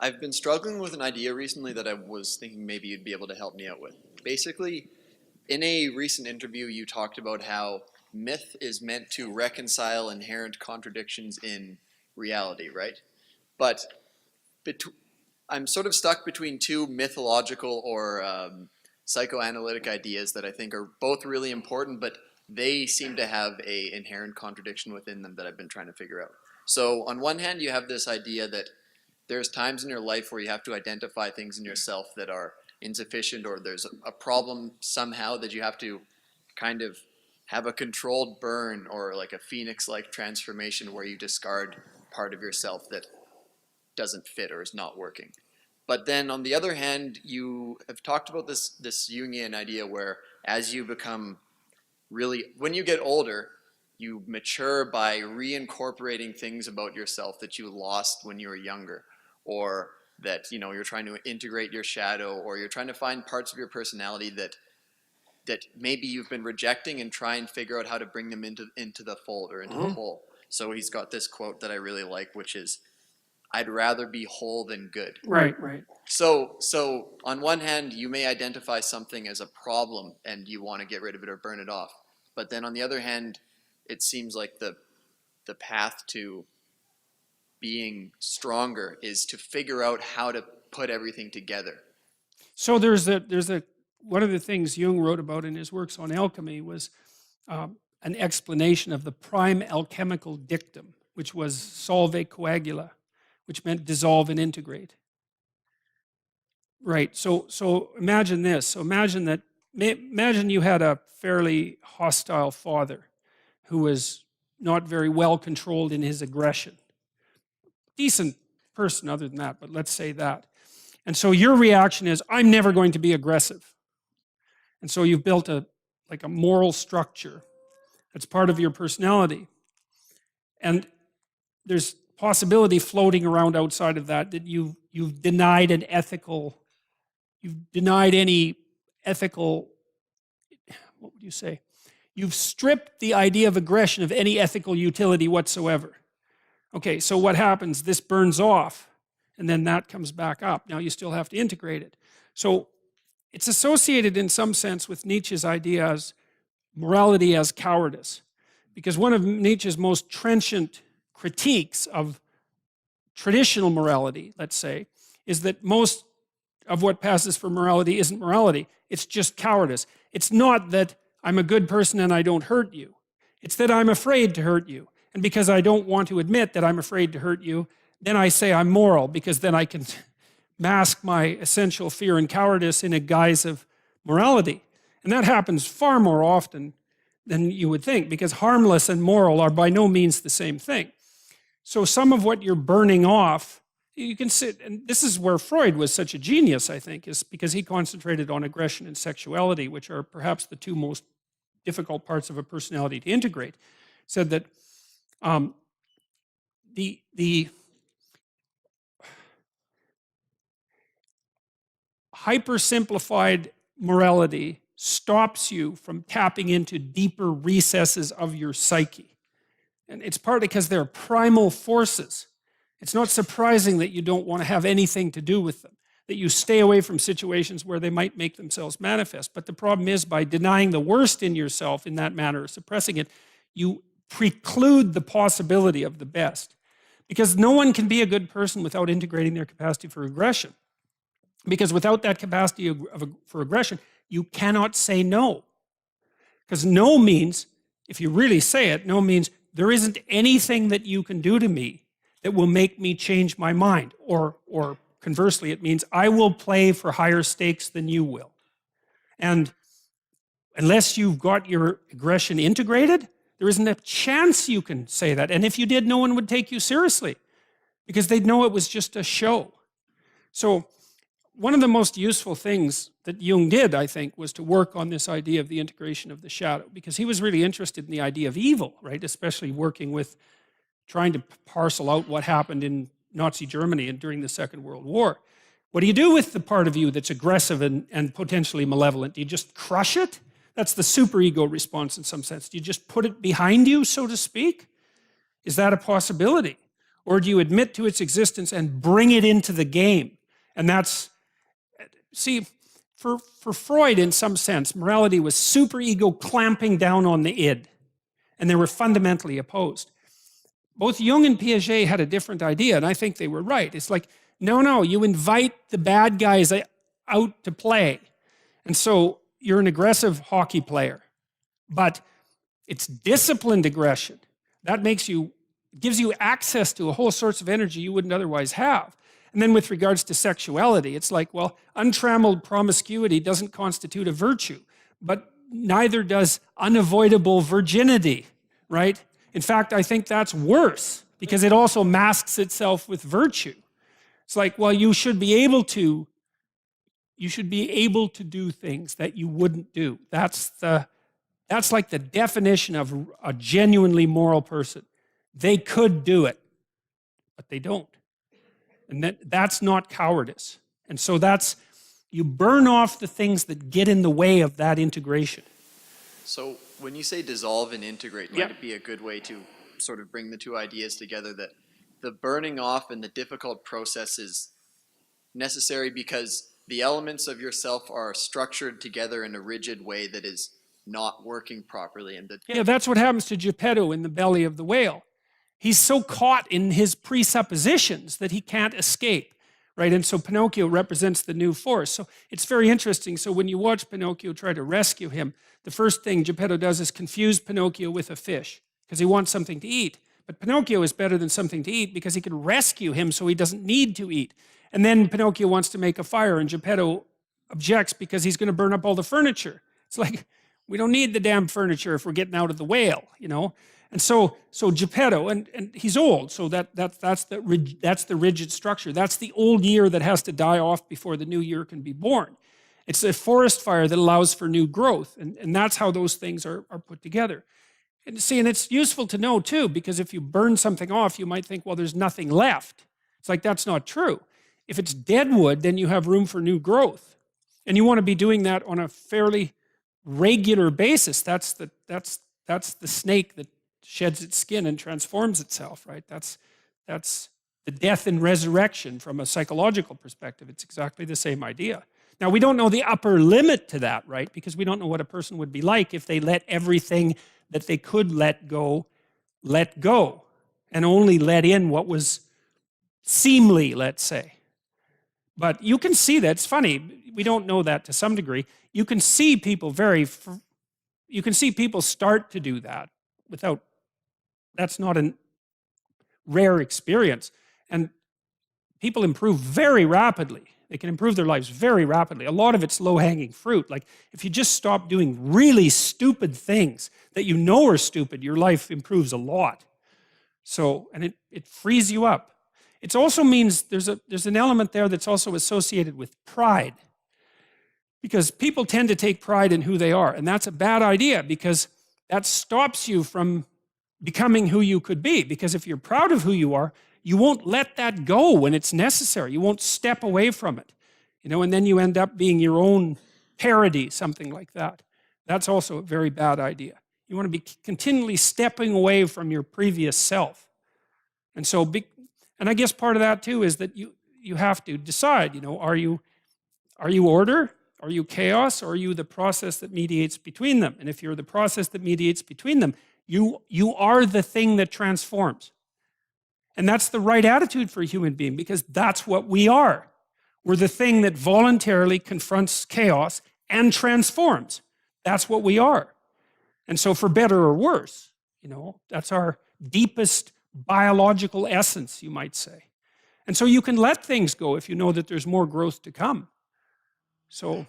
I've been struggling with an idea recently that I was thinking maybe you'd be able to help me out with. Basically, in a recent interview, you talked about how myth is meant to reconcile inherent contradictions in reality, right? But I'm sort of stuck between two mythological or psychoanalytic ideas that I think are both really important, but they seem to have a inherent contradiction within them that I've been trying to figure out. So on one hand, you have this idea that there's times in your life where you have to identify things in yourself that are insufficient, or there's a problem somehow that you have to kind of have a controlled burn or like a phoenix-like transformation where you discard part of yourself that doesn't fit or is not working. But then on the other hand, you have talked about this Jungian idea where as you become really, when you get older, you mature by reincorporating things about yourself that you lost when you were younger, or that you're trying to integrate your shadow, or you're trying to find parts of your personality that maybe you've been rejecting and try and figure out how to bring them into the fold or into the whole. So he's got this quote that I really like, which is, "I'd rather be whole than good." Right. So on one hand, you may identify something as a problem and you want to get rid of it or burn it off. But then on the other hand, it seems like the path to being stronger is to figure out how to put everything together. So there's one of the things Jung wrote about in his works on alchemy was an explanation of the prime alchemical dictum, which was solve coagula, which meant dissolve and integrate. Right. So imagine this. So imagine you had a fairly hostile father who was not very well controlled in his aggression. Decent person other than that, but let's say that. And so your reaction is, I'm never going to be aggressive. And so you've built a moral structure that's part of your personality. And there's possibility floating around outside of that you've denied any ethical, what would you say? You've stripped the idea of aggression of any ethical utility whatsoever. Okay, so what happens? This burns off, and then that comes back up. Now you still have to integrate it. So it's associated in some sense with Nietzsche's idea as morality as cowardice. Because one of Nietzsche's most trenchant critiques of traditional morality, let's say, is that most of what passes for morality isn't morality. It's just cowardice. It's not that I'm a good person and I don't hurt you. It's that I'm afraid to hurt you. And because I don't want to admit that I'm afraid to hurt you, then I say I'm moral, because then I can mask my essential fear and cowardice in a guise of morality. And that happens far more often than you would think, because harmless and moral are by no means the same thing. So some of what you're burning off, you can sit, and this is where Freud was such a genius, I think, is because he concentrated on aggression and sexuality, which are perhaps the two most difficult parts of a personality to integrate. Said that the hypersimplified morality stops you from tapping into deeper recesses of your psyche. And it's partly because they're primal forces. It's not surprising that you don't want to have anything to do with them, that you stay away from situations where they might make themselves manifest. But the problem is, by denying the worst in yourself in that manner, or suppressing it, you preclude the possibility of the best. Because no one can be a good person without integrating their capacity for aggression. Because without that capacity for aggression, you cannot say no. Because no means, if you really say it, no means there isn't anything that you can do to me that will make me change my mind. Or conversely, it means I will play for higher stakes than you will. And unless you've got your aggression integrated, there isn't a chance you can say that. And if you did, no one would take you seriously, because they'd know it was just a show. So one of the most useful things that Jung did, I think, was to work on this idea of the integration of the shadow, because he was really interested in the idea of evil, right? Especially working with trying to parcel out what happened in Nazi Germany and during the Second World War. What do you do with the part of you that's aggressive and potentially malevolent? Do you just crush it? That's the superego response in some sense. Do you just put it behind you, so to speak? Is that a possibility? Or do you admit to its existence and bring it into the game? And that's, see, for Freud, in some sense, morality was superego clamping down on the id. And they were fundamentally opposed. Both Jung and Piaget had a different idea, and I think they were right. It's like, no, you invite the bad guys out to play. And so you're an aggressive hockey player, but it's disciplined aggression. That gives you access to a whole sorts of energy you wouldn't otherwise have. And then with regards to sexuality, it's like, well, untrammeled promiscuity doesn't constitute a virtue, but neither does unavoidable virginity, right? In fact, I think that's worse because it also masks itself with virtue. It's like, well, you should be able to do things that you wouldn't do. That's like the definition of a genuinely moral person. They could do it, but they don't. And that's not cowardice. And so you burn off the things that get in the way of that integration. So when you say dissolve and integrate, might it be a good way to sort of bring the two ideas together, that the burning off and the difficult process is necessary because the elements of yourself are structured together in a rigid way that is not working properly? And that's what happens to Geppetto in the belly of the whale. He's so caught in his presuppositions that he can't escape, right? And so Pinocchio represents the new force. So it's very interesting. So when you watch Pinocchio try to rescue him, the first thing Geppetto does is confuse Pinocchio with a fish because he wants something to eat. But Pinocchio is better than something to eat because he can rescue him so he doesn't need to eat. And then Pinocchio wants to make a fire and Geppetto objects because he's going to burn up all the furniture. It's like, we don't need the damn furniture if we're getting out of the whale, you know? And so Geppetto, and he's old, so that's the rigid structure. That's the old year that has to die off before the new year can be born. It's a forest fire that allows for new growth, and that's how those things are put together. And see, and it's useful to know too, because if you burn something off, you might think, well, there's nothing left. It's like, that's not true. If it's dead wood, then you have room for new growth. And you want to be doing that on a fairly regular basis. That's the snake that sheds its skin and transforms itself, right? That's the death and resurrection from a psychological perspective. It's exactly the same idea. Now, we don't know the upper limit to that, right? Because we don't know what a person would be like if they let everything that they could let go, and only let in what was seemly, let's say. But you can see that. It's funny. We don't know that to some degree. You can see people start to do that without. That's not a rare experience. And people improve very rapidly. They can improve their lives very rapidly. A lot of it's low-hanging fruit. Like, if you just stop doing really stupid things that you know are stupid, your life improves a lot. So, and it frees you up. It also means there's an element there that's also associated with pride. Because people tend to take pride in who they are. And that's a bad idea because that stops you from becoming who you could be. Because if you're proud of who you are, you won't let that go when it's necessary. You won't step away from it. You know, and then you end up being your own parody, something like that. That's also a very bad idea. You want to be continually stepping away from your previous self. And so, and I guess part of that too is that you have to decide, you know, are you order? Are you chaos? Or are you the process that mediates between them? And if you're the process that mediates between them, you are the thing that transforms. And that's the right attitude for a human being because that's what we are. We're the thing that voluntarily confronts chaos and transforms. That's what we are. And so for better or worse, you know, that's our deepest biological essence, you might say. And so you can let things go if you know that there's more growth to come. So